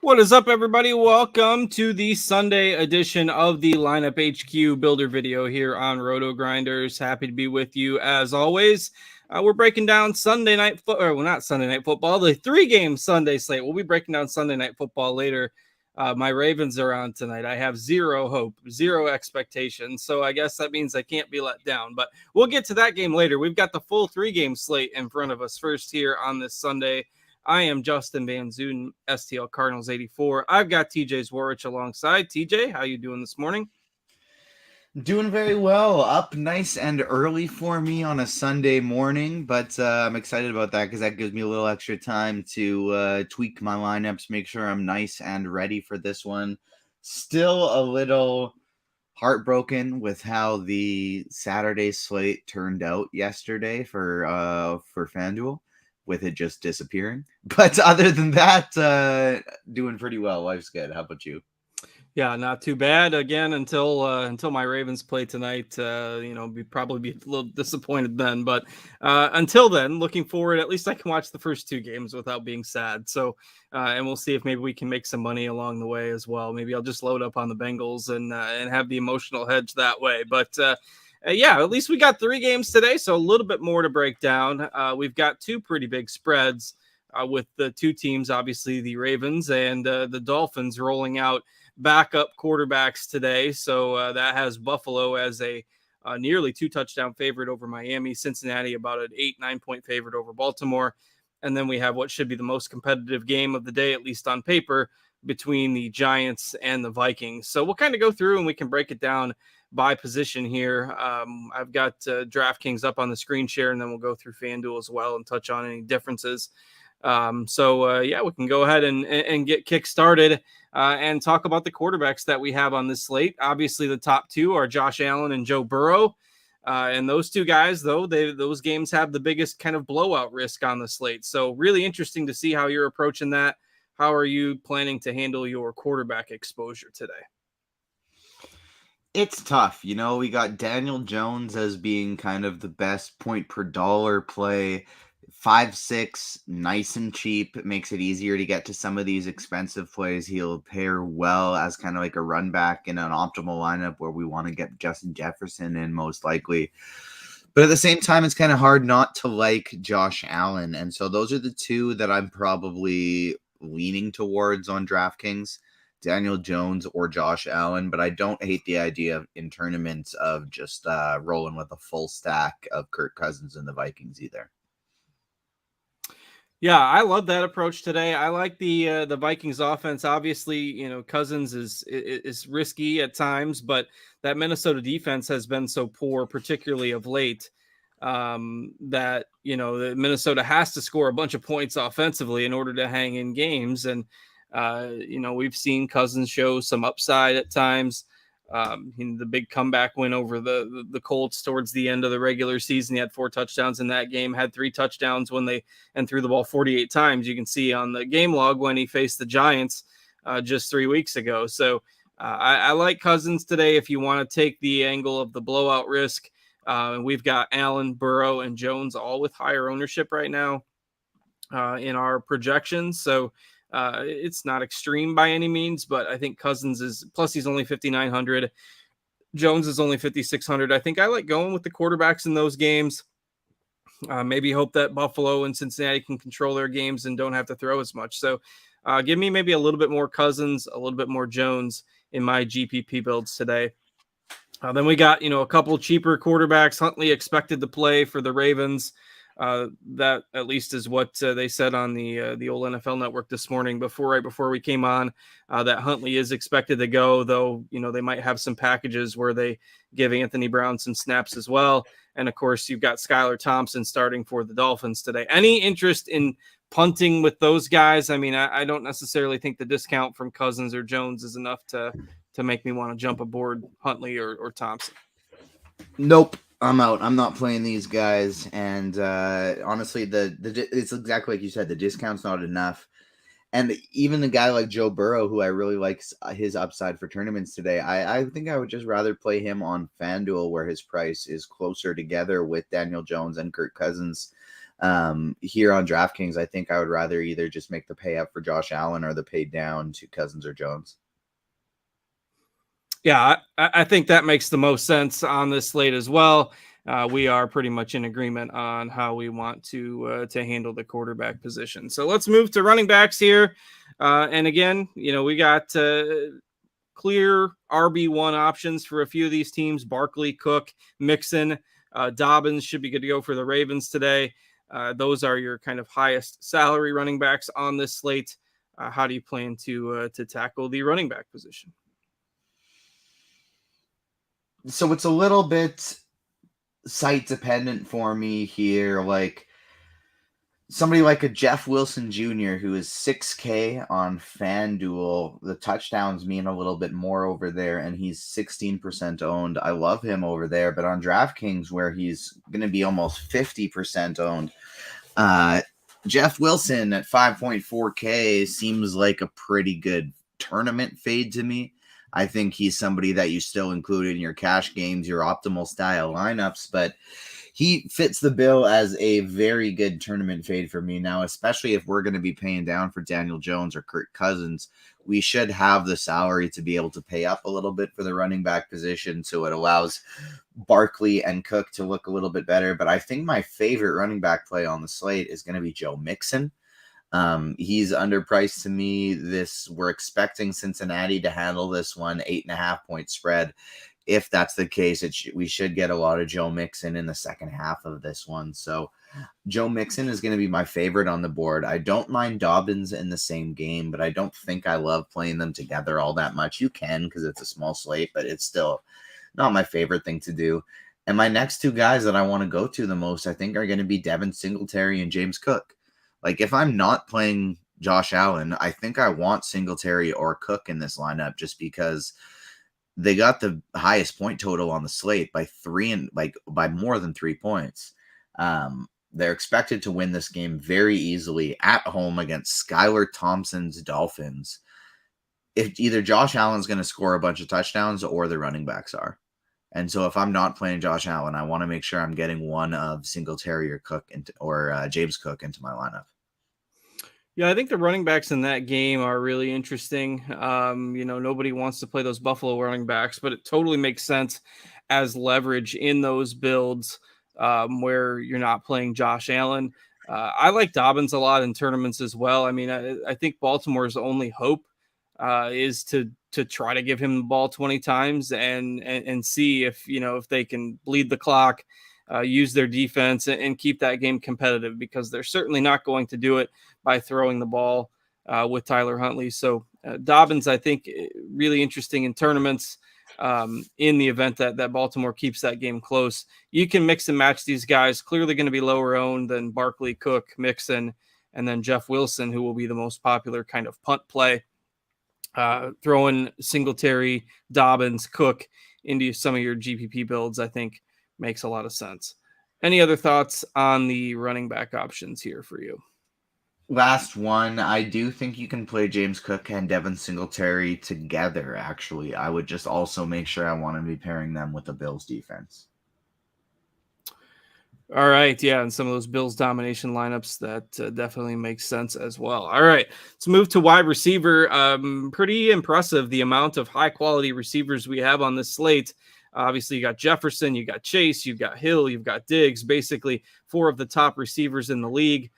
What is up, everybody? Welcome to the Sunday edition of the Lineup HQ Builder video here on RotoGrinders. Happy to be with you as always. We're breaking down Sunday night football, well, not Sunday night football, the 3-game Sunday slate. We'll be breaking down Sunday night football later. My Ravens are on tonight. I have zero hope, zero expectations. So I guess that means I can't be let down. But we'll get to that game later. We've got the full 3-game slate in front of us first here on this Sunday. I am Justin Van Zuden, STL Cardinals 84. I've got TJ Zwarich alongside. TJ, how you doing this morning? Doing very well. Up nice and early for me on a Sunday morning, but I'm excited about that because that gives me a little extra time to tweak my lineups, make sure I'm nice and ready for this one. Still a little heartbroken with how the Saturday slate turned out yesterday for Fanduel, with it just disappearing. But other than that, doing pretty well. Life's good. How about you? Yeah, not too bad. Again, until my Ravens play tonight, probably be a little disappointed then. But until then, looking forward. At least I can watch the first 2 games without being sad. So, and we'll see if maybe we can make some money along the way as well. Maybe I'll just load up on the Bengals and have the emotional hedge that way. But yeah, at least we got 3 games today, so a little bit more to break down. We've got 2 pretty big spreads with the 2 teams, obviously the Ravens and the Dolphins rolling out backup quarterbacks today. So that has Buffalo as a nearly 2-touchdown favorite over Miami, Cincinnati about an 8-9 point favorite over Baltimore. And then we have what should be the most competitive game of the day, at least on paper, between the Giants and the Vikings. So we'll kind of go through and we can break it down by position here. I've got Draftkings up on the screen share, and then we'll go through Fanduel as well and touch on any differences. Yeah, we can go ahead and get kick started and talk about the quarterbacks that we have on this slate. Obviously, the top 2 are Josh Allen and Joe Burrow. And those 2 guys, though, those games have the biggest kind of blowout risk on the slate. So really interesting to see how you're approaching that. How are you planning to handle your quarterback exposure today? It's tough. We got Daniel Jones as being kind of the best point per dollar play. 5-6, nice and cheap. It makes it easier to get to some of these expensive plays. He'll pair well as kind of like a run back in an optimal lineup where we want to get Justin Jefferson in most likely. But at the same time, it's kind of hard not to like Josh Allen. And so those are the 2 that I'm probably leaning towards on DraftKings, Daniel Jones or Josh Allen. But I don't hate the idea in tournaments of just rolling with a full stack of Kirk Cousins and the Vikings either. Yeah, I love that approach today. I like the Vikings offense. Obviously, Cousins is risky at times, but that Minnesota defense has been so poor, particularly of late, that the Minnesota has to score a bunch of points offensively in order to hang in games. And we've seen Cousins show some upside at times. The big comeback win over the Colts towards the end of the regular season. He had 4 touchdowns in that game, had 3 touchdowns and threw the ball 48 times. You can see on the game log when he faced the Giants just 3 weeks ago. So I like Cousins today if you want to take the angle of the blowout risk. We've got Allen, Burrow, and Jones all with higher ownership right now in our projections. So it's not extreme by any means, but I think Cousins is, plus he's only 5,900. Jones is only 5,600. I think I like going with the quarterbacks in those games. Maybe hope that Buffalo and Cincinnati can control their games and don't have to throw as much. So give me maybe a little bit more Cousins, a little bit more Jones in my GPP builds today. Then we got, a couple cheaper quarterbacks. Huntley expected to play for the Ravens. That at least is what they said on the old NFL Network this morning right before we came on, that Huntley is expected to go, though, they might have some packages where they give Anthony Brown some snaps as well. And of course, you've got Skylar Thompson starting for the Dolphins today. Any interest in punting with those guys? I mean, I don't necessarily think the discount from Cousins or Jones is enough to make me want to jump aboard Huntley or Thompson. Nope. I'm out. I'm not playing these guys. And honestly, it's exactly like you said. The discount's not enough. And even the guy like Joe Burrow, who I really like his upside for tournaments today, I think I would just rather play him on FanDuel, where his price is closer together with Daniel Jones and Kirk Cousins. Here on DraftKings, I think I would rather either just make the pay up for Josh Allen or the pay down to Cousins or Jones. Yeah, I think that makes the most sense on this slate as well. We are pretty much in agreement on how we want to handle the quarterback position. So let's move to running backs here. And again, we got clear RB1 options for a few of these teams. Barkley, Cook, Mixon, Dobbins should be good to go for the Ravens today. Those are your kind of highest salary running backs on this slate. How do you plan to tackle the running back position? So it's a little bit site dependent for me here. Like somebody like a Jeff Wilson Jr., who is 6K on Fanduel, the touchdowns mean a little bit more over there, and he's 16% owned. I love him over there, but on DraftKings, where he's going to be almost 50% owned, Jeff Wilson at 5.4K seems like a pretty good tournament fade to me. I think he's somebody that you still include in your cash games, your optimal style lineups, but he fits the bill as a very good tournament fade for me now, especially if we're going to be paying down for Daniel Jones or Kirk Cousins. We should have the salary to be able to pay up a little bit for the running back position, so it allows Barkley and Cook to look a little bit better. But I think my favorite running back play on the slate is going to be Joe Mixon. He's underpriced to me. We're expecting Cincinnati to handle this one, 8.5 point spread. If that's the case, we should get a lot of Joe Mixon in the second half of this one. So Joe Mixon is going to be my favorite on the board. I don't mind Dobbins in the same game, but I don't think I love playing them together all that much. You can because it's a small slate, but it's still not my favorite thing to do. And my next two guys that I want to go to the most, I think, are going to be Devin Singletary and James Cook. Like, if I'm not playing Josh Allen, I think I want Singletary or Cook in this lineup just because they got the highest point total on the slate by by more than 3 points. They're expected to win this game very easily at home against Skylar Thompson's Dolphins. If either Josh Allen's going to score a bunch of touchdowns or the running backs are. And so if I'm not playing Josh Allen, I want to make sure I'm getting one of Singletary or Cook or James Cook into my lineup. Yeah, I think the running backs in that game are really interesting. Nobody wants to play those Buffalo running backs, but it totally makes sense as leverage in those builds where you're not playing Josh Allen. I like Dobbins a lot in tournaments as well. I mean, I think Baltimore's only hope is to try to give him the ball 20 times and see if they can bleed the clock, use their defense and keep that game competitive, because they're certainly not going to do it by throwing the ball with Tyler Huntley. So Dobbins, I think, really interesting in tournaments in the event that Baltimore keeps that game close. You can mix and match these guys. Clearly going to be lower owned than Barkley, Cook, Mixon, and then Jeff Wilson, who will be the most popular kind of punt play. Throwing Singletary, Dobbins, Cook into some of your GPP builds, I think, makes a lot of sense. Any other thoughts on the running back options here for you? Last one, I do think you can play James Cook and Devin Singletary together, actually. I would just also make sure I want to be pairing them with the Bills defense. All right. Yeah. And some of those Bills domination lineups, that definitely makes sense as well. All right. Let's move to wide receiver. Pretty impressive the amount of high quality receivers we have on this slate. Obviously, you got Jefferson, you got Chase, you've got Hill, you've got Diggs, basically 4 of the top receivers in the league.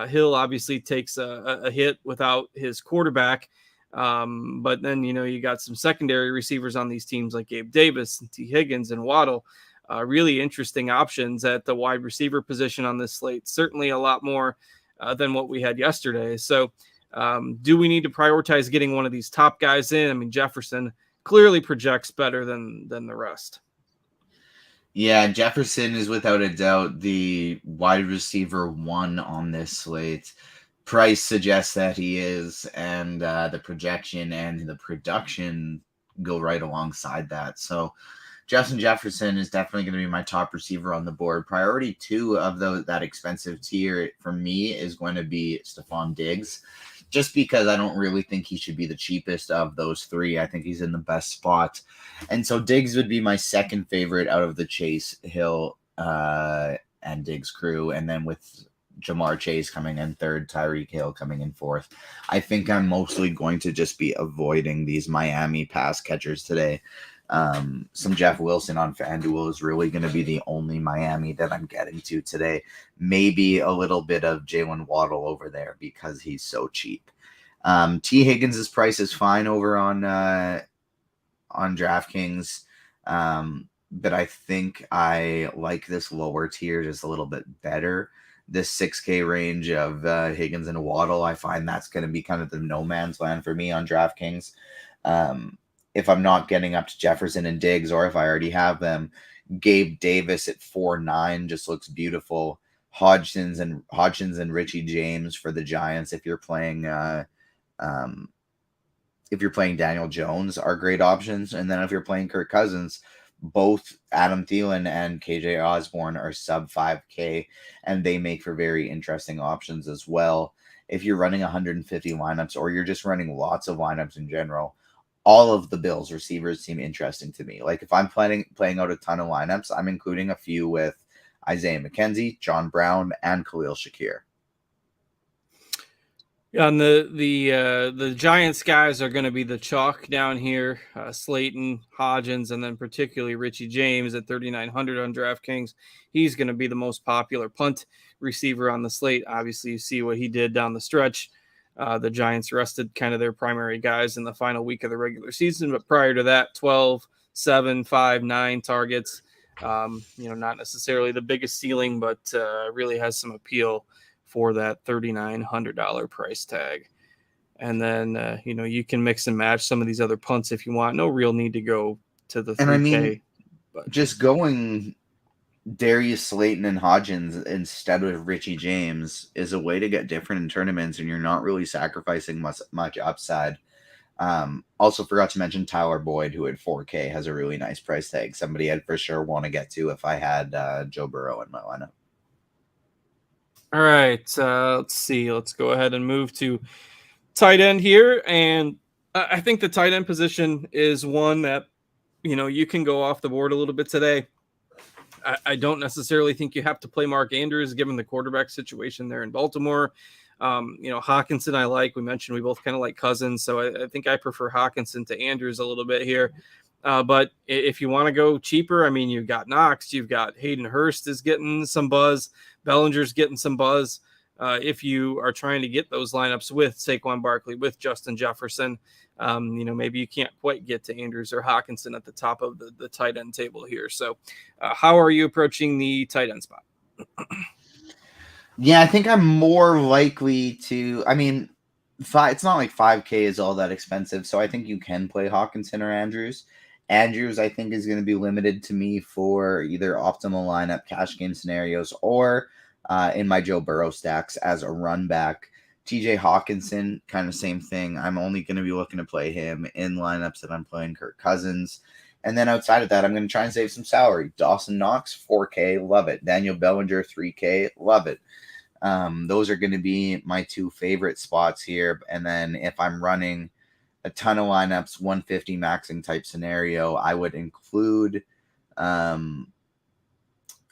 Hill obviously takes a hit without his quarterback. But then, you got some secondary receivers on these teams like Gabe Davis and T. Higgins and Waddle. Really interesting options at the wide receiver position on this slate. Certainly a lot more than what we had yesterday. So do we need to prioritize getting one of these top guys in? I mean, Jefferson clearly projects better than the rest. Yeah, Jefferson is without a doubt the wide receiver 1 on this slate. Price suggests that he is, and the projection and the production go right alongside that. So Justin Jefferson is definitely going to be my top receiver on the board. Priority 2 of that expensive tier for me is going to be Stephon Diggs, just because I don't really think he should be the cheapest of those 3. I think he's in the best spot. And so Diggs would be my second favorite out of the Chase, Hill, and Diggs crew. And then with Jamar Chase coming in third, Tyreek Hill coming in fourth. I think I'm mostly going to just be avoiding these Miami pass catchers today. Some Jeff Wilson on Fanduel is really going to be the only Miami that I'm getting to today. Maybe a little bit of Jalen Waddle over there because he's so cheap. T. Higgins' price is fine over on DraftKings, but I think I like this lower tier just a little bit better. This 6K range of Higgins and Waddle, I find that's going to be kind of the no man's land for me on DraftKings. If I'm not getting up to Jefferson and Diggs, or if I already have them, Gabe Davis at 4.9 just looks beautiful. Hodgins and Richie James for the Giants. If you're playing Daniel Jones, are great options. And then if you're playing Kirk Cousins, both Adam Thielen and KJ Osborne are sub 5K, and they make for very interesting options as well. If you're running 150 lineups, or you're just running lots of lineups in general, all of the Bills receivers seem interesting to me. Like if I'm playing out a ton of lineups, I'm including a few with Isaiah McKenzie, John Brown, and Khalil Shakir. On the Giants guys are going to be the chalk down here. Slayton, Hodgins, and then particularly Richie James at 3,900 on DraftKings. He's going to be the most popular punt receiver on the slate. Obviously, you see what he did down the stretch. The Giants rested kind of their primary guys in the final week of the regular season, but prior to that, 12, 7, 5, 9 targets. Not necessarily the biggest ceiling, but really has some appeal for that $3,900 price tag. And then, you can mix and match some of these other punts if you want. No real need to go to the 3K. And I mean, but just going Darius Slayton and Hodgins instead of Richie James is a way to get different in tournaments, and you're not really sacrificing much upside. Also forgot to mention Tyler Boyd, who at 4K has a really nice price tag. Somebody I'd for sure want to get to if I had Joe Burrow in my lineup. All right, let's see. Let's go ahead and move to tight end here. And I think the tight end position is one that, you can go off the board a little bit today. I don't necessarily think you have to play Mark Andrews given the quarterback situation there in Baltimore. Hawkinson I like. We mentioned we both kind of like Cousins, so I think I prefer Hawkinson to Andrews a little bit here. But if you want to go cheaper, I mean, you've got Knox, you've got Hayden Hurst is getting some buzz, Bellinger's getting some buzz. If you are trying to get those lineups with Saquon Barkley, with Justin Jefferson, maybe you can't quite get to Andrews or Hawkinson at the top of the tight end table here. So how are you approaching the tight end spot? Yeah, I think I'm more likely to, it's not like 5K is all that expensive, so I think you can play Hawkinson or Andrews. Andrews, I think, is going to be limited to me for either optimal lineup cash game scenarios or in my Joe Burrow stacks as a run back. TJ Hawkinson, kind of same thing. I'm only going to be looking to play him in lineups that I'm playing Kirk Cousins. And then outside of that, I'm going to try and save some salary. Dawson Knox, 4K, love it. Daniel Bellinger, 3K, love it. Those are going to be my two favorite spots here. And then if I'm running a ton of lineups, 150 maxing type scenario, I would include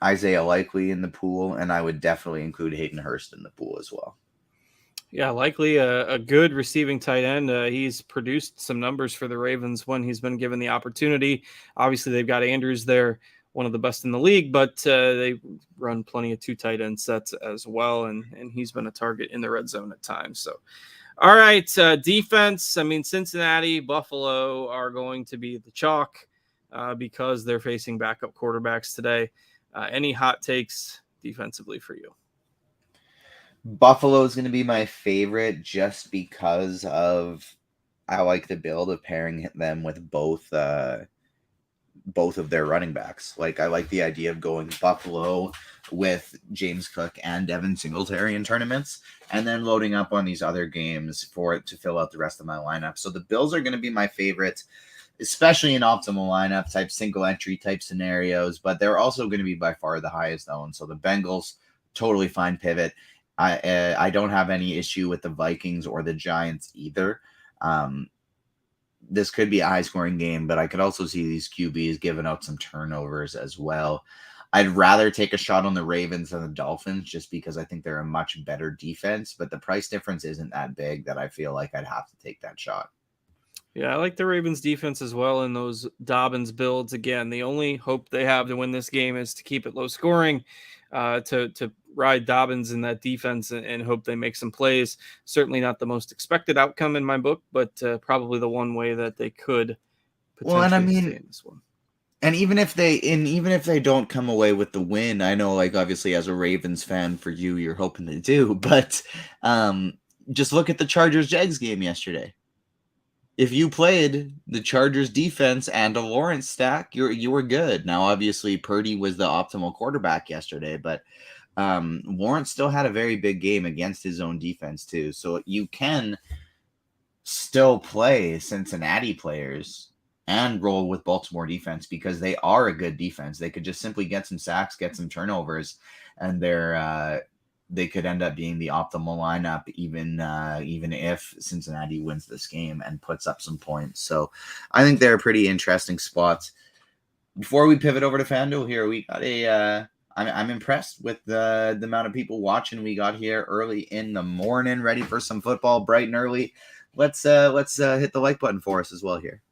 Isaiah Likely in the pool, and I would definitely include Hayden Hurst in the pool as well. Yeah, Likely a good receiving tight end. He's produced some numbers for the Ravens when he's been given the opportunity. Obviously, they've got Andrews there, one of the best in the league, but they run plenty of two tight end sets as well, and he's been a target in the red zone at times. So, all right, defense. I mean, Cincinnati, Buffalo are going to be the chalk because they're facing backup quarterbacks today. Any hot takes defensively for you? Buffalo is going to be my favorite just because I like the build of pairing them with both of their running backs. Like, I like the idea of going Buffalo with James Cook and Devin Singletary in tournaments, and then loading up on these other games for it to fill out the rest of my lineup. So the Bills are going to be my favorite, especially in optimal lineup type, single entry type scenarios, but they're also going to be by far the highest owned. So the Bengals, totally fine pivot. I don't have any issue with the Vikings or the Giants either. This could be a high-scoring game, but I could also see these QBs giving out some turnovers as well. I'd rather take a shot on the Ravens than the Dolphins just because I think they're a much better defense, but the price difference isn't that big that I feel like I'd have to take that shot. Yeah, I like the Ravens defense as well in those Dobbins builds. Again, the only hope they have to win this game is to keep it low scoring, to ride Dobbins in that defense and hope they make some plays. Certainly not the most expected outcome in my book, but probably the one way that they could Well, and I potentially stay mean, in this one. and even if they don't come away with the win, I know, like, obviously as a Ravens fan for you, you're hoping they do, but just look at the Chargers-Jags game yesterday. If you played the Chargers defense and a Lawrence stack, you were good. Now, obviously, Purdy was the optimal quarterback yesterday, but Lawrence still had a very big game against his own defense too. So you can still play Cincinnati players and roll with Baltimore defense because they are a good defense. They could just simply get some sacks, get some turnovers, and they could end up being the optimal lineup even if Cincinnati wins this game and puts up some points. So I think they're pretty interesting spots. Before we pivot over to FanDuel here, we got I'm impressed with the amount of people watching we got here early in the morning, ready for some football bright and early. Let's hit the like button for us as well here.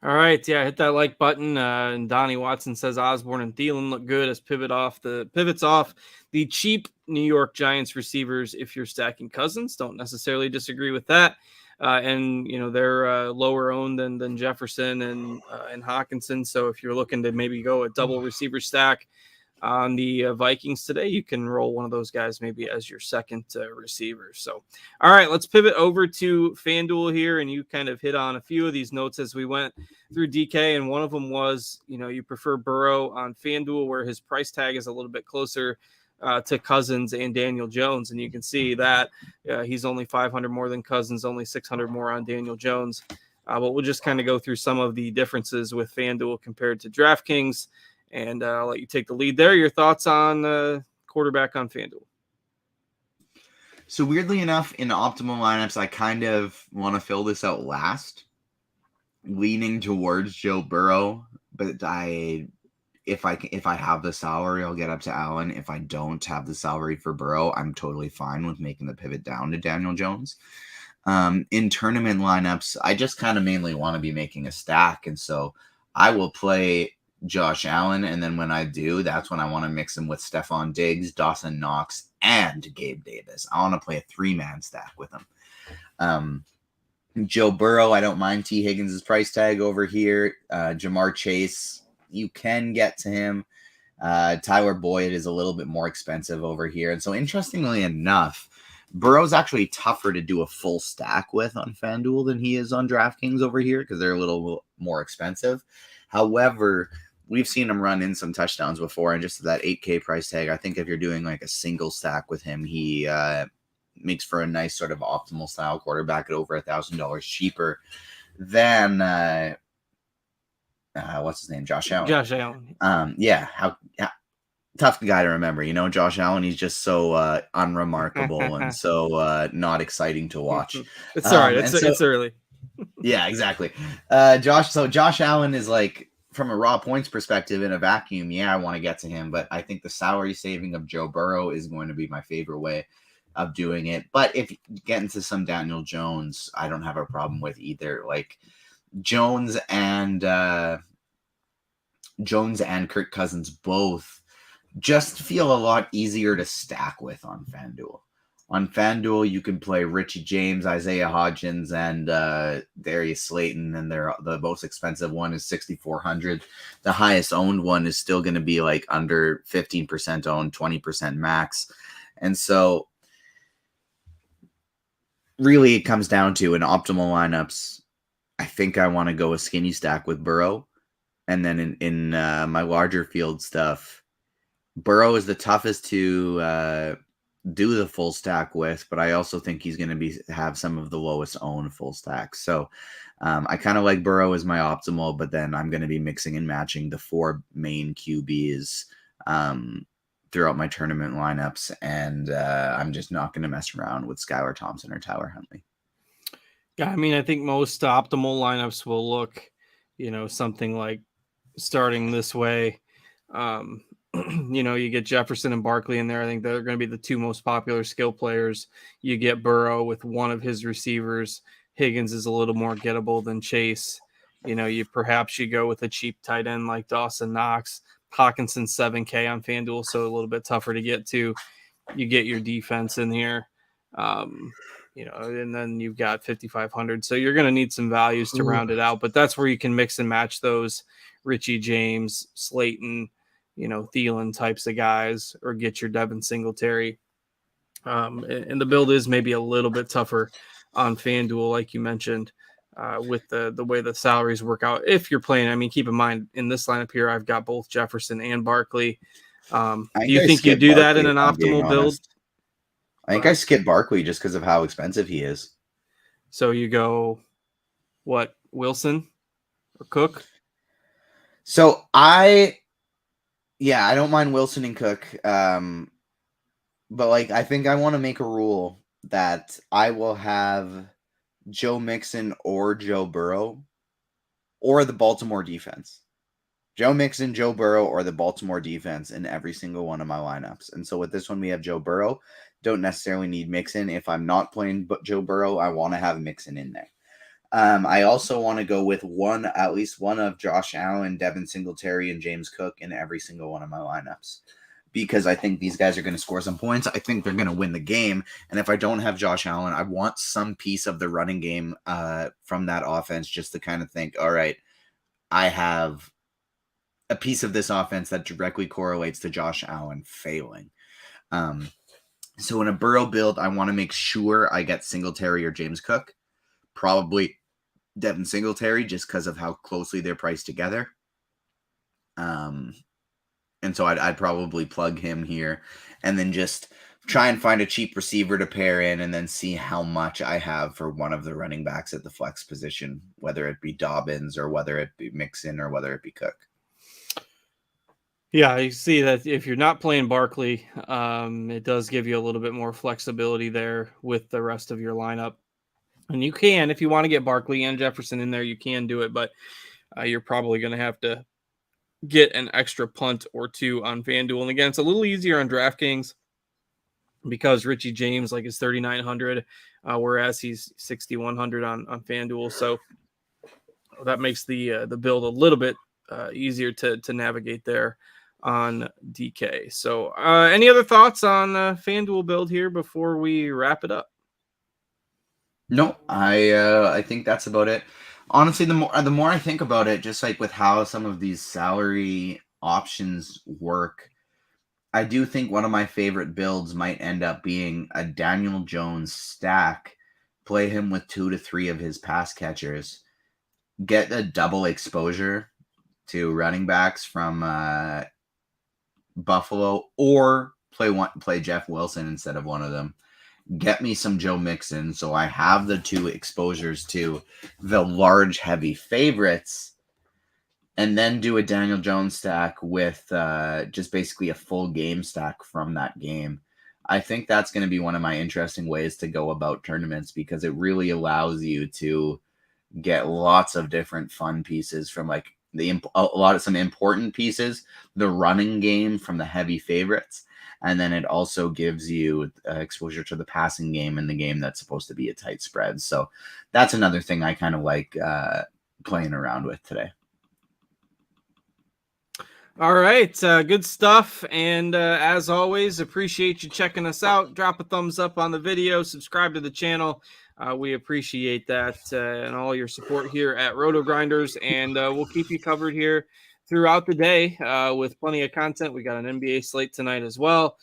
All right, yeah, hit that like button. And Donnie Watson says Osborne and Thielen look good as pivots off the cheap New York Giants receivers. If you're stacking Cousins, don't necessarily disagree with that. And they're lower owned than Jefferson and Hawkinson. So if you're looking to maybe go a double receiver stack on the Vikings today, you can roll one of those guys maybe as your second receiver. So, all right, let's pivot over to FanDuel here. And you kind of hit on a few of these notes as we went through DK. And one of them was, you prefer Burrow on FanDuel where his price tag is a little bit closer to Cousins and Daniel Jones. And you can see that he's only 500 more than Cousins, only 600 more on Daniel Jones. But we'll just kind of go through some of the differences with FanDuel compared to DraftKings. And I'll let you take the lead there. Your thoughts on quarterback on FanDuel? So weirdly enough, in optimal lineups, I kind of want to fill this out last, leaning towards Joe Burrow. But if I have the salary, I'll get up to Allen. If I don't have the salary for Burrow, I'm totally fine with making the pivot down to Daniel Jones. In tournament lineups, I just kind of mainly want to be making a stack, and so I will play Josh Allen, and then when I do, that's when I want to mix him with Stephon Diggs, Dawson Knox, and Gabe Davis. I want to play a 3-man stack with him. Joe Burrow, I don't mind T. Higgins' price tag over here. Jamar Chase, you can get to him. Tyler Boyd is a little bit more expensive over here. And so interestingly enough, Burrow's actually tougher to do a full stack with on FanDuel than he is on DraftKings over here because they're a little more expensive. However, we've seen him run in some touchdowns before, and just that 8K price tag, I think if you're doing like a single stack with him, he makes for a nice sort of optimal style quarterback at over $1,000 cheaper than what's his name, Josh Allen. Josh Allen. How tough guy to remember. Josh Allen, he's just so unremarkable and so not exciting to watch. It's all right. It's early. Yeah, exactly. Josh Allen is like, from a raw points perspective in a vacuum, I want to get to him, but I think the salary saving of Joe Burrow is going to be my favorite way of doing it. But if you get into some Daniel Jones, I don't have a problem with either. Like Jones and Kirk Cousins both just feel a lot easier to stack with on FanDuel. On FanDuel, you can play Richie James, Isaiah Hodgins, and Darius Slayton, and the most expensive one is $6,400. The highest owned one is still going to be like under 15% owned, 20% max. And so really it comes down to, in optimal lineups, I think I want to go a skinny stack with Burrow. And then in my larger field stuff, Burrow is the toughest to do the full stack with, but I also think he's going to have some of the lowest owned full stacks. So I kind of like Burrow as my optimal, but then I'm going to be mixing and matching the 4 main QBs throughout my tournament lineups, and I'm just not going to mess around with Skylar Thompson or Tyler Huntley. Yeah, I mean, I think most optimal lineups will look, something like starting this way. You get Jefferson and Barkley in there. I think they're going to be the two most popular skill players. You get Burrow with one of his receivers. Higgins is a little more gettable than Chase. You go with a cheap tight end like Dawson Knox. Hawkinson 7K on FanDuel, so a little bit tougher to get to. You get your defense in here. And then you've got 5,500. So you're going to need some values to round it out, but that's where you can mix and match those Richie James, Slayton, Thielen types of guys, or get your Devin Singletary. And the build is maybe a little bit tougher on FanDuel, like you mentioned, with the way the salaries work out. If you're playing, I mean, keep in mind in this lineup here, I've got both Jefferson and Barkley. Do you think you do that in an optimal build? I think I skip Barkley just because of how expensive he is. So you go, what, Wilson or Cook? So I don't mind Wilson and Cook. But I think I want to make a rule that I will have Joe Mixon or Joe Burrow or the Baltimore defense. Joe Mixon, Joe Burrow, or the Baltimore defense in every single one of my lineups. And so with this one, we have Joe Burrow. Don't necessarily need Mixon. If I'm not playing Joe Burrow, I want to have Mixon in there. I also want to go with at least one of Josh Allen, Devin Singletary, and James Cook in every single one of my lineups, because I think these guys are going to score some points. I think they're going to win the game. And if I don't have Josh Allen, I want some piece of the running game from that offense, just to kind of think, all right, I have a piece of this offense that directly correlates to Josh Allen failing. So in a Burrow build, I want to make sure I get Singletary or James Cook, probably Devin Singletary, just because of how closely they're priced together. And so I'd probably plug him here and then just try and find a cheap receiver to pair in, and then see how much I have for one of the running backs at the flex position, whether it be Dobbins or whether it be Mixon or whether it be Cook. Yeah, you see that if you're not playing Barkley, it does give you a little bit more flexibility there with the rest of your lineup. And you can, if you want to get Barkley and Jefferson in there, you can do it, but you're probably going to have to get an extra punt or two on FanDuel. And again, it's a little easier on DraftKings because Richie James is 3,900, whereas he's 6,100 on FanDuel. So that makes the build a little bit easier to navigate there on DK. So any other thoughts on FanDuel build here before we wrap it up? No, I think that's about it. Honestly, the more I think about it, just with how some of these salary options work, I do think one of my favorite builds might end up being a Daniel Jones stack. Play him with 2 to 3 of his pass catchers, get a double exposure to running backs from Buffalo, or play Jeff Wilson instead of one of them. Get me some Joe Mixon, so I have the 2 exposures to the large, heavy favorites, and then do a Daniel Jones stack with just basically a full game stack from that game. I think that's going to be one of my interesting ways to go about tournaments, because it really allows you to get lots of different fun pieces from some important pieces, the running game from the heavy favorites. And then it also gives you exposure to the passing game in the game that's supposed to be a tight spread. So that's another thing I kind of like playing around with today. All right. Good stuff. And as always, appreciate you checking us out. Drop a thumbs up on the video. Subscribe to the channel. We appreciate that and all your support here at RotoGrinders. And we'll keep you covered here throughout the day with plenty of content. We got an NBA slate tonight as well.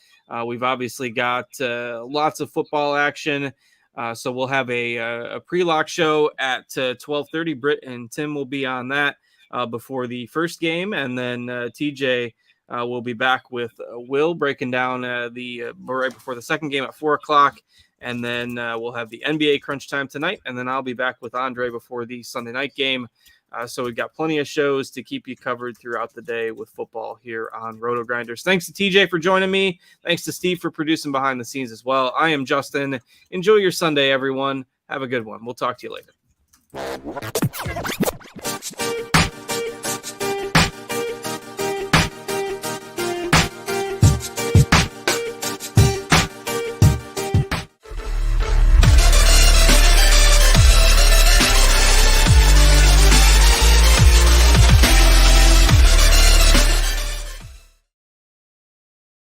We've obviously got lots of football action. So we'll have a pre-lock show at 12:30. Britt and Tim will be on that before the first game. And then TJ will be back with Will breaking down the right before the second game at 4:00. And then we'll have the NBA crunch time tonight. And then I'll be back with Andre before the Sunday night game. So we've got plenty of shows to keep you covered throughout the day with football here on RotoGrinders. Thanks to TJ for joining me. Thanks to Steve for producing behind the scenes as well. I am Justin. Enjoy your Sunday, everyone. Have a good one. We'll talk to you later.